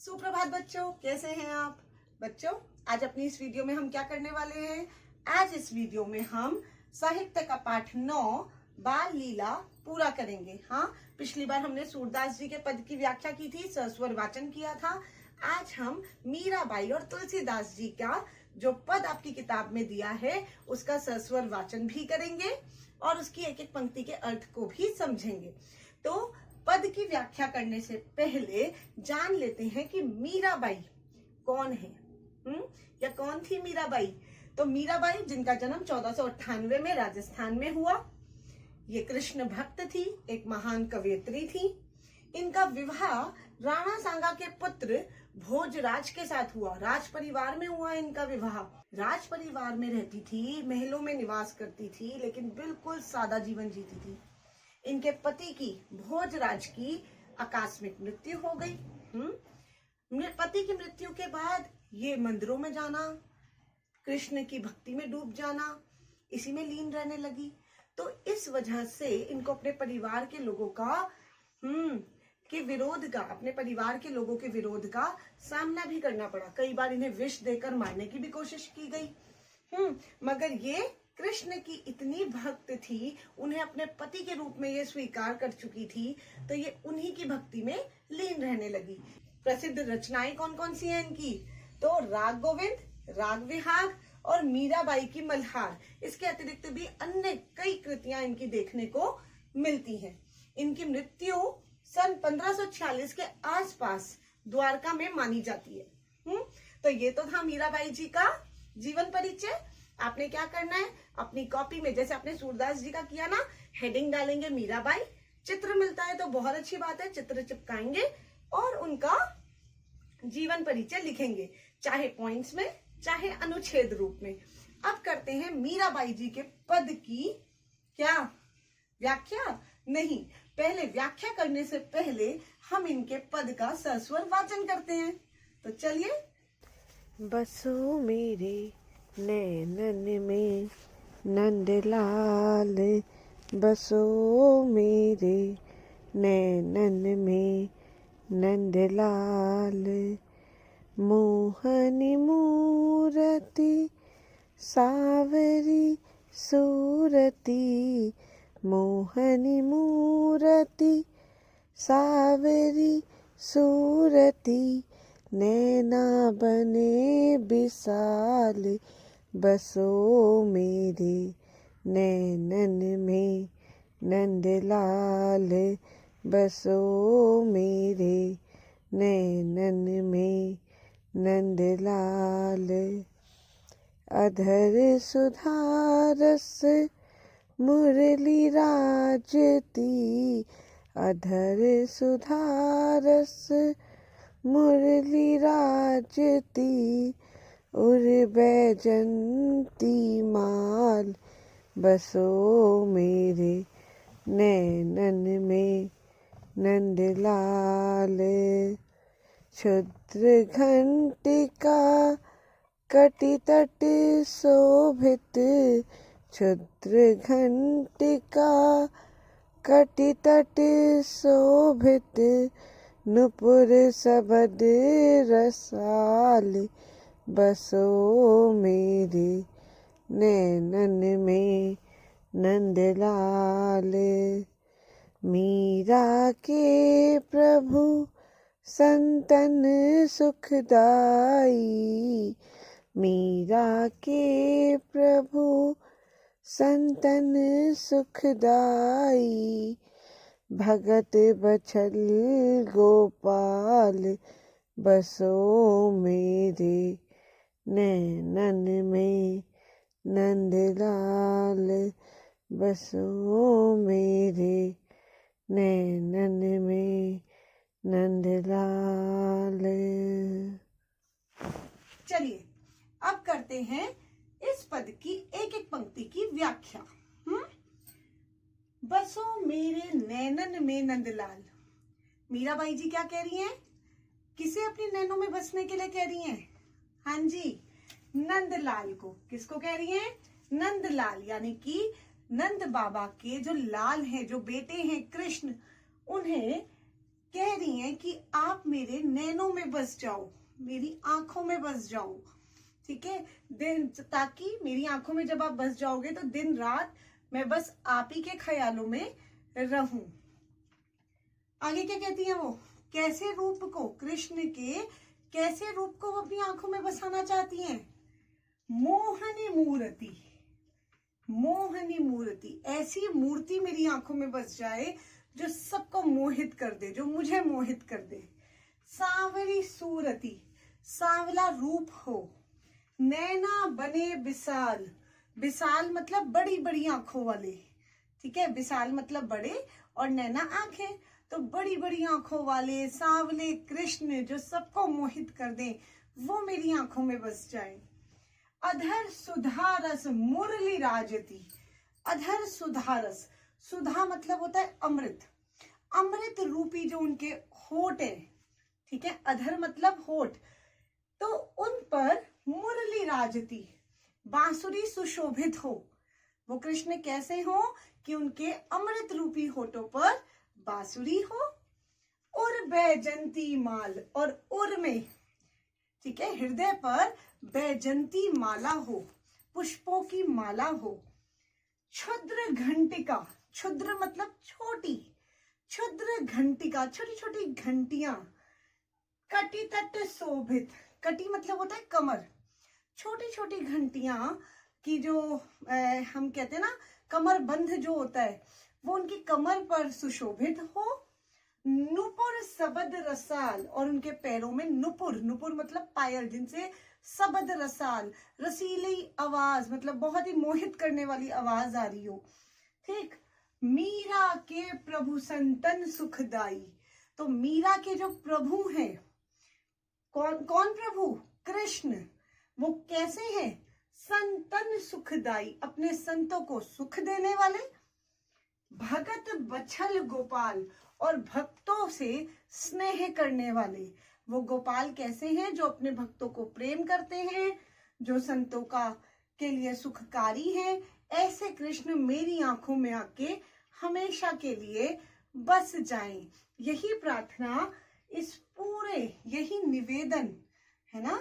सुप्रभात बच्चों, कैसे हैं आप बच्चों। आज अपनी इस वीडियो में हम क्या करने वाले हैं। आज इस वीडियो में हम साहित्य का पाठ 9 बाल लीला पूरा करेंगे। हाँ, पिछली बार हमने सूरदास जी के पद की व्याख्या की थी, सस्वर वाचन किया था। आज हम मीराबाई और तुलसीदास जी का जो पद आपकी किताब में दिया है उसका सस्वर वाचन भी करेंगे और उसकी एक एक पंक्ति के अर्थ को भी समझेंगे। तो पद की व्याख्या करने से पहले जान लेते हैं कि मीराबाई कौन है। या कौन थी मीराबाई। तो मीराबाई जिनका जन्म 1498 में राजस्थान में हुआ, ये कृष्ण भक्त थी, एक महान कवयित्री थी। इनका विवाह राणा सांगा के पुत्र भोजराज के साथ हुआ। राज परिवार में हुआ इनका विवाह। राज परिवार में रहती थी, महलों में निवास करती थी, लेकिन बिल्कुल सादा जीवन जीती थी। इनके पति की, भोजराज की आकस्मिक मृत्यु हो गई। पति की मृत्यु के बाद ये मंदिरों में जाना, कृष्ण की भक्ति में डूब जाना, इसी में लीन रहने लगी। तो इस वजह से इनको अपने परिवार के लोगों का अपने परिवार के लोगों के विरोध का सामना भी करना पड़ा। कई बार इन्हें विष देकर मारने की भी कोशिश की गई। मगर ये कृष्ण की इतनी भक्त थी, उन्हें अपने पति के रूप में ये स्वीकार कर चुकी थी, तो ये उन्हीं की भक्ति में लीन रहने लगी। प्रसिद्ध रचनाएं कौन कौन सी हैं इनकी। तो राग गोविंद, राग विहाग और मीराबाई की मल्हार। इसके अतिरिक्त भी अन्य कई कृतियां इनकी देखने को मिलती हैं। इनकी मृत्यु सन 1546 के आसपास द्वारका में मानी जाती है। तो ये तो था मीराबाई जी का जीवन परिचय। आपने क्या करना है, अपनी कॉपी में जैसे आपने सूरदास जी का किया ना, हेडिंग डालेंगे मीराबाई, चित्र मिलता है तो बहुत अच्छी बात है, चित्र चिपकाएंगे और उनका जीवन परिचय लिखेंगे, चाहे पॉइंट्स में चाहे अनुच्छेद रूप में। अब करते हैं मीराबाई जी के पद की क्या व्याख्या। नहीं, पहले व्याख्या करने से पहले हम इनके पद का सस्वर वाचन करते हैं। तो चलिए। बसो मेरे नैनन में नंदलाल, बसो मेरे नैनन में नंदलाल, मोहनी मूरति सावरी सूरती, मोहनी मूरति सावरी सूरती, नैना बने विशाल, बसो मेरे नैनन में नंदलाल, बसो मेरे नैनन में नंदलाल। अधर सुधारस मुरली राजती, अधर सुधारस मुरली राजती, उर बैजंती माल, बसो मेरे नैनन में नंदलाल। क्षुद्र घंटिका कटितट शोभित, क्षुद्र घंटिका कटितट शोभित, नुपुर सबद रसाल, बसो मेरे नैनन में नंदलाल। मीरा के प्रभु संतन सुखदाई, मीरा के प्रभु संतन सुखदाई, भगत बछल गोपाल, बसो मेरे नैनन में नंदलाल, बसो मेरे नैनन में नंदलाल। चलिए अब करते हैं इस पद की एक एक पंक्ति की व्याख्या। बसो मेरे नैनन में नंदलाल। मीराबाई जी क्या कह रही हैं, किसे अपनी नैनों में बसने के लिए कह रही हैं। हाँ जी, नंदलाल को। किसको कह रही हैं, नंदलाल, यानी कि नंद बाबा के जो लाल हैं, जो बेटे हैं कृष्ण, उन्हें कह रही हैं कि आप मेरे नैनों में बस जाओ, मेरी आंखों में बस जाओ, ठीक है, दिन, ताकि मेरी आंखों में जब आप बस जाओगे तो दिन रात मैं बस आप ही के ख्यालों में रहूं। आगे क्या कहती है वो, कैसे रूप को, कृष्ण के कैसे रूप को वो अपनी आंखों में बसाना चाहती हैं, मोहनी मूर्ति, मोहनी मूर्ति, ऐसी मूर्ति मेरी आंखों में बस जाए जो सबको मोहित कर दे, जो मुझे मोहित कर दे। सांवरी सूरती, सांवला रूप हो, नैना बने विशाल, विशाल मतलब बड़ी बड़ी आंखों वाले, ठीक है, विशाल मतलब बड़े और नैना आंखें, तो बड़ी बड़ी आंखों वाले सांवले कृष्ण जो सबको मोहित कर दे, वो मेरी आंखों में बस जाए। अधर सुधारस मुरली राजती, अधर सुधारस, सुधा मतलब होता है अमृत, अमृत रूपी जो उनके होठ है, ठीक है, अधर मतलब होठ, तो उन पर मुरली राजती, बांसुरी सुशोभित हो। वो कृष्ण कैसे हो कि उनके अमृत रूपी होठों पर बांसुरी हो, और बैजंती माल, और उर में, ठीक है, हृदय पर बैजंती माला हो, पुष्पों की माला हो। क्षुद्र घंटिका, क्षुद्र मतलब छोटी, क्षुद्र घंटिका, छोटी छोटी घंटियां, कटी तट शोभित, कटी मतलब होता है कमर, छोटी छोटी घंटियां की जो हम कहते हैं ना कमर बंध जो होता है, वो उनकी कमर पर सुशोभित हो। नुपुर सबद रसाल, और उनके पैरों में नुपुर, नुपुर मतलब पायल, जिनसे सबद रसाल, रसीली आवाज मतलब बहुत ही मोहित करने वाली आवाज आ रही हो, ठीक। मीरा के प्रभु संतन सुखदाई, तो मीरा के जो प्रभु हैं, कौन कौन प्रभु, कृष्ण, वो कैसे हैं, संतन सुखदाई, अपने संतों को सुख देने वाले। भगत बछल गोपाल, और भक्तों से स्नेह करने वाले, वो गोपाल कैसे हैं, जो अपने भक्तों को प्रेम करते हैं, जो संतों का के लिए सुखकारी हैं। ऐसे कृष्ण मेरी आंखों में आके हमेशा के लिए बस जाएं। यही प्रार्थना, इस पूरे, यही निवेदन है ना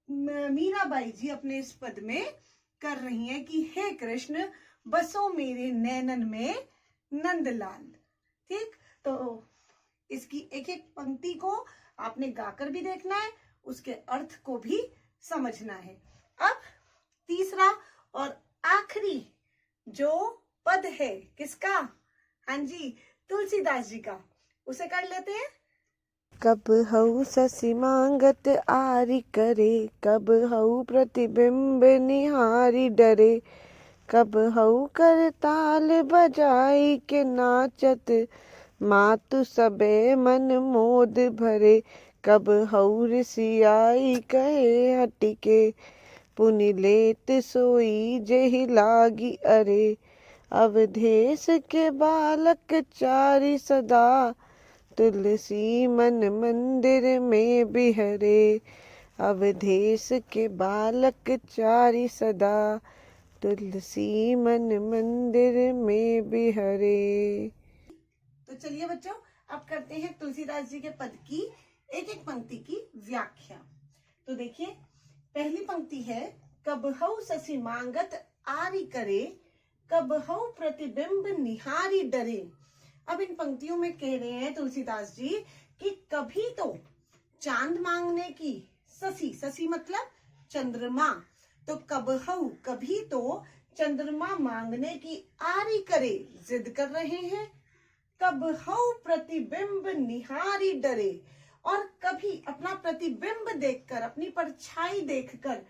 मीराबाई जी अपने इस पद में कर रही हैं कि हे कृष्ण बसो मेरे नैनन में नंदलाल, ठीक। तो इसकी एक एक पंक्ति को आपने गाकर भी देखना है, उसके अर्थ को भी समझना है। अब तीसरा और आखिरी जो पद है किसका, हाँ जी तुलसीदास जी का, उसे कर लेते हैं। कब हऊ शशि मांगत आरी करे, कब हऊ प्रतिबिंब निहारी डरे, कब हऊ कर ताल बजाई के नाचत, मातु सबे मन मोद भरे, कब हऊ ऋषियाई कहे हटिके, पुनि लेत सोई जेहि लागी अरे, अवधेश के बालक चारि सदा, तुलसी मन मंदिर में बिहरे, अवधेश के बालक चारि सदा, तुलसी मन मंदिर में बिहरे। तो चलिए बच्चों अब करते हैं तुलसीदास जी के पद की एक एक पंक्ति की व्याख्या। तो देखिए पहली पंक्ति है, कब हऊ शशि मांगत आरी करे, कब हऊ प्रतिबिंब निहारी डरे। अब इन पंक्तियों में कह रहे हैं तुलसीदास जी कि कभी तो चांद मांगने की, शशि, शशि मतलब चंद्रमा, तो कब हऊ कभी तो चंद्रमा मांगने की आरी करे, जिद कर रहे हैं। कब हऊ प्रतिबिंब निहारी डरे, और कभी अपना प्रतिबिंब देखकर, अपनी परछाई देखकर,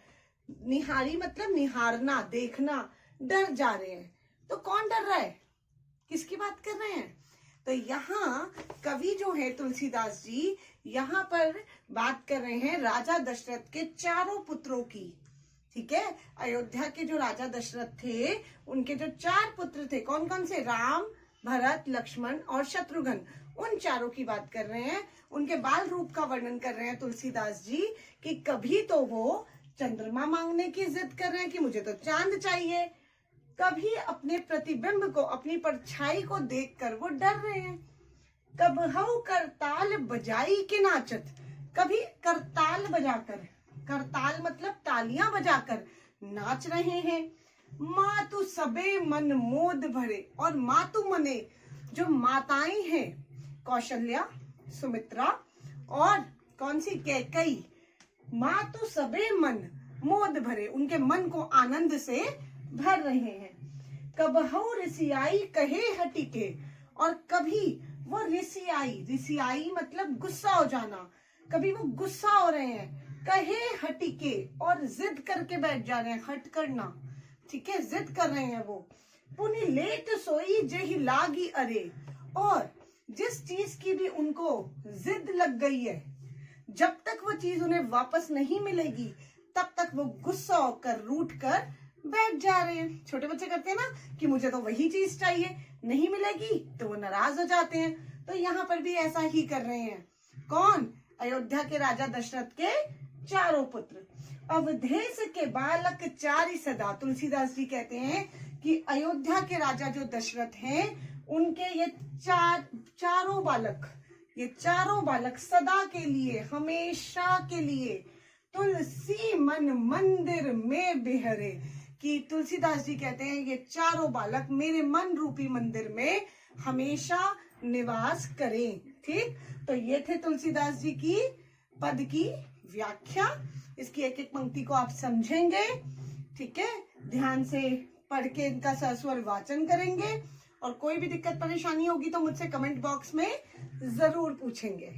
निहारी मतलब निहारना, देखना, डर जा रहे हैं। तो कौन डर रहा है, किसकी बात कर रहे हैं, तो यहाँ कवि जो है तुलसीदास जी यहाँ पर बात कर रहे हैं राजा दशरथ के चारों पुत्रों की, ठीक है। अयोध्या के जो राजा दशरथ थे उनके जो 4 पुत्र थे, कौन कौन से, राम, भरत, लक्ष्मण और शत्रुघ्न, उन चारों की बात कर रहे हैं। उनके बाल रूप का वर्णन कर रहे हैं तुलसीदास जी कि कभी तो वो चंद्रमा मांगने की जिद कर रहे हैं कि मुझे तो चांद चाहिए, कभी अपने प्रतिबिंब को, अपनी परछाई को देखकर वो डर रहे हैं, कब हऊ करताल बजाई के नाचत, कभी करताल बजाकर, करताल मतलब तालियां बजाकर नाच रहे हैं। मातु सबे मन मोद भरे, और मातु मने जो माताएं हैं, कौशल्या, सुमित्रा और कौन सी, कैकई, मातु सबे मन मोद भरे, उनके मन को आनंद से भर रहे हैं। कब हऊ ऋषियाई कहे हटिके, और कभी वो ऋषियाई, ऋषियाई मतलब गुस्सा हो जाना, कभी वो गुस्सा हो रहे हैं, कहे हटिके और जिद करके बैठ जा रहे हैं, हट करना, ठीक है, जिद कर रहे हैं वो। पुनि लेट सोई जेहि लागी अरे, और जिस चीज की भी उनको जिद लग गई है, जब तक वो चीज उन्हें वापस नहीं मिलेगी तब तक वो गुस्सा होकर रूठ कर बैठ जा रहे हैं। छोटे बच्चे करते हैं ना कि मुझे तो वही चीज चाहिए, नहीं मिलेगी तो वो नाराज हो जाते हैं। तो यहाँ पर भी ऐसा ही कर रहे हैं। कौन? अयोध्या के राजा दशरथ के चारों पुत्र। अवधेश के बालक चारि सदा, तुलसीदास जी कहते हैं कि अयोध्या के राजा जो दशरथ हैं, उनके ये चारों बालक सदा के लिए, हमेशा के लिए तुलसी मन मंदिर में बिहरे, कि तुलसीदास जी कहते हैं ये चारों बालक मेरे मन रूपी मंदिर में हमेशा निवास करें। ठीक, तो ये थे तुलसीदास जी की पद की व्याख्या। इसकी एक एक पंक्ति को आप समझेंगे, ठीक है, ध्यान से पढ़ के इनका सस्वर वाचन करेंगे, और कोई भी दिक्कत परेशानी होगी तो मुझसे कमेंट बॉक्स में जरूर पूछेंगे।